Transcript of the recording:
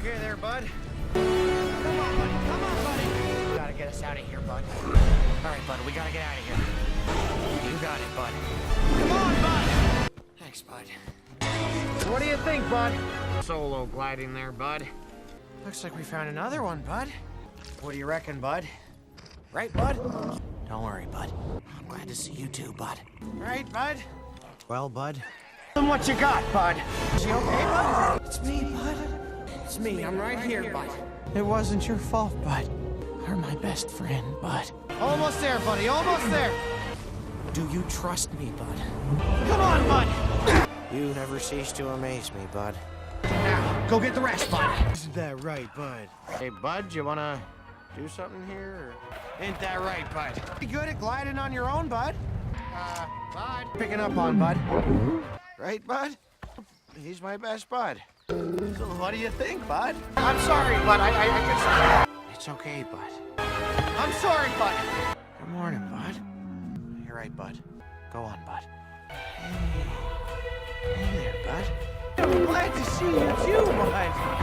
okay there, bud? Come on, buddy. Come on, buddy. You gotta get us out of here, bud. All right, bud. We gotta get out of here. You got it, bud. Come on, bud. Thanks, bud. What do you think, bud? Solo gliding there, bud. Looks like we found another one, bud. What do you reckon, bud? Right, bud? Don't worry, bud. I'm glad to see you too, bud. Right, bud? Well, bud. And what you got, bud? Is you okay, bud? It's me, bud. It's me. I'm right here, bud. It wasn't your fault, bud. You're my best friend, bud. Almost there, buddy. Almost there. Do you trust me, bud? Come on, bud. You never cease to amaze me, bud. Now, go get the rest, bud. Isn't that right, bud? Hey, bud, you wanna do something here? Or... Ain't that right, bud? You good at gliding on your own, bud? Bud. Picking up on, bud. Right, bud? He's my best bud. So what do you think, bud? I'm sorry, bud. I can... It's okay, bud. I'm sorry, bud. Good morning, bud. You're right, bud. Go on, bud. Hey there, bud. I'm glad to see you too, bud.